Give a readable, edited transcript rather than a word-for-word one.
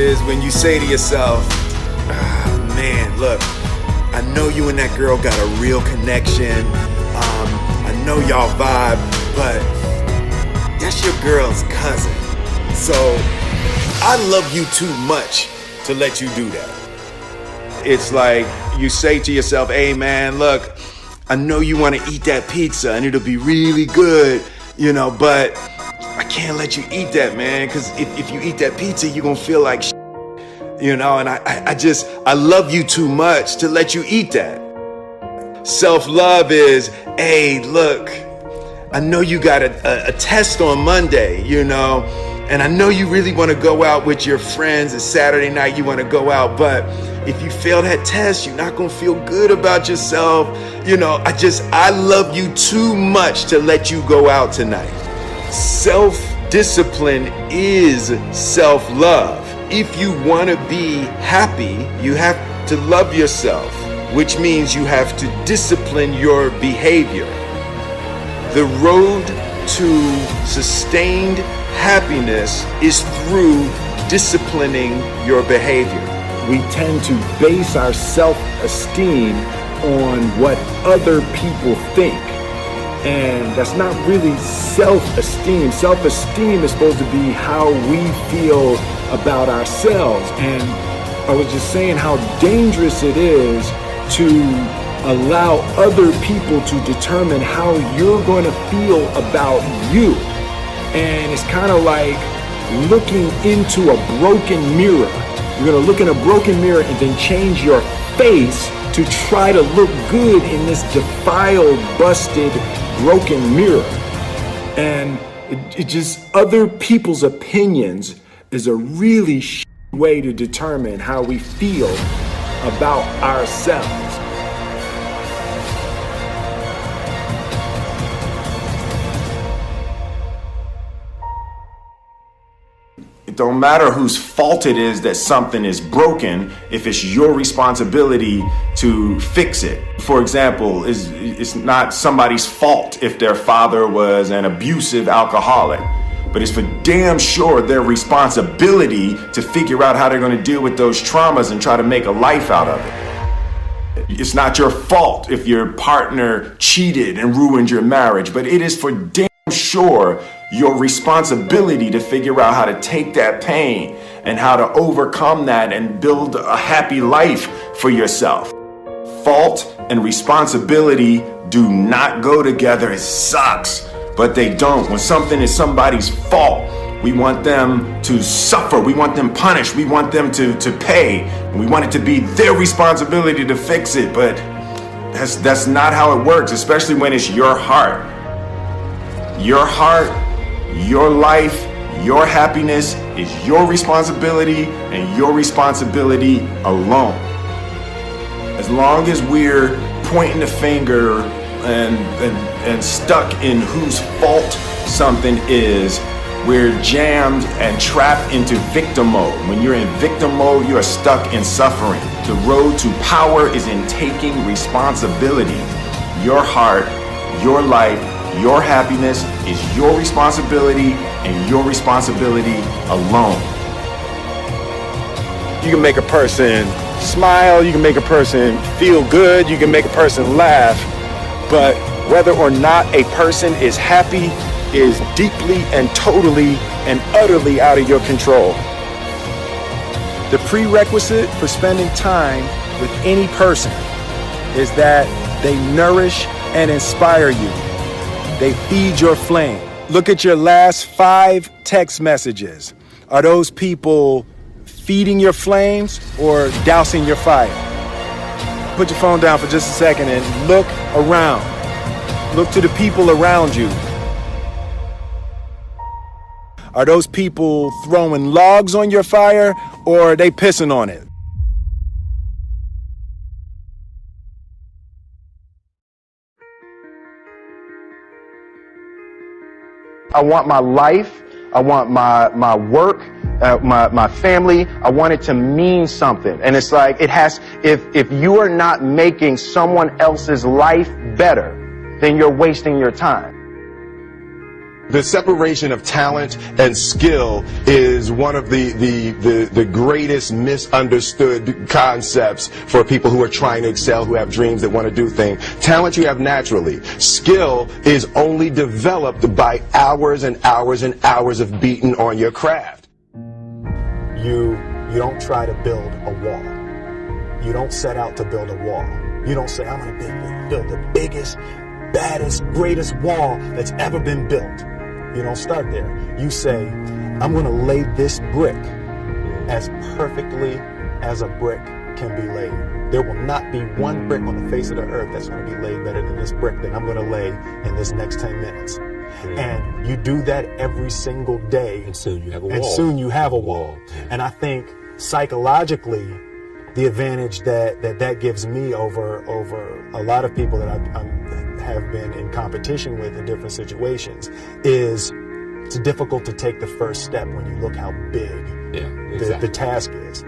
is when you say to yourself, oh, man, look, I know you and that girl got a real connection. I know y'all vibe, but that's your girl's cousin. So I love you too much to let you do that. It's like you say to yourself, hey man, look, I know you want to eat that pizza and it'll be really good, you know, but I can't let you eat that, man, because if you eat that pizza, you're going to feel like shit, you know, and I love you too much to let you eat that. Self-love is, hey, look, I know you got a test on Monday, you know, and I know you really want to go out with your friends. It's Saturday night, you want to go out, but if you fail that test, you're not going to feel good about yourself. You know, I love you too much to let you go out tonight. Self-discipline is self-love. If you want to be happy, you have to love yourself, which means you have to discipline your behavior. The road to sustained happiness is through disciplining your behavior. We tend to base our self-esteem on what other people think. And that's not really self-esteem. Self-esteem is supposed to be how we feel about ourselves. And I was just saying how dangerous it is to allow other people to determine how you're going to feel about you. And it's kind of like looking into a broken mirror. You're going to look in a broken mirror and then change your face to try to look good in this defiled, busted, broken mirror. And it just, other people's opinions is a really way to determine how we feel about ourselves. It don't matter whose fault it is that something is broken if it's your responsibility to fix it. For example, it's not somebody's fault if their father was an abusive alcoholic, but it's for damn sure their responsibility to figure out how they're going to deal with those traumas and try to make a life out of it. It's not your fault if your partner cheated and ruined your marriage, but it is for damn sure your responsibility to figure out how to take that pain and how to overcome that and build a happy life for yourself. Fault and responsibility do not go together. It sucks, but they don't. When something is somebody's fault, we want them to suffer. We want them punished. We want them to pay. We want it to be their responsibility to fix it, but that's not how it works, especially when it's your heart. Your heart, your life, your happiness is your responsibility and your responsibility alone. As long as we're pointing the finger and stuck in whose fault something is, we're jammed and trapped into victim mode. When you're in victim mode, you are stuck in suffering. The road to power is in taking responsibility. Your heart, your life, your happiness is your responsibility and your responsibility alone. You can make a person smile, you can make a person feel good, you can make a person laugh, but whether or not a person is happy is deeply and totally and utterly out of your control. The prerequisite for spending time with any person is that they nourish and inspire you. They feed your flame. Look at your last 5 text messages. Are those people feeding your flames or dousing your fire? Put your phone down for just a second and look around. Look to the people around you. Are those people throwing logs on your fire or are they pissing on it? I want my life, I want my work, my family, I want it to mean something. And it's like, it has, if you are not making someone else's life better, then you're wasting your time. The separation of talent and skill is one of the greatest misunderstood concepts for people who are trying to excel, who have dreams, that want to do things. Talent you have naturally. Skill is only developed by hours and hours and hours of beating on your craft. You don't try to build a wall. You don't set out to build a wall. You don't say, I'm going to build the biggest, baddest, greatest wall that's ever been built. You don't start there. You say, I'm going to lay this brick as perfectly as a brick can be laid. There will not be one brick on the face of the earth that's going to be laid better than this brick that I'm going to lay in this next 10 minutes. And you do that every single day. And soon you have a wall. And soon you have a wall. And I think psychologically, the advantage that gives me over a lot of people that I have been in competition with in different situations is it's difficult to take the first step when you look how big the task is.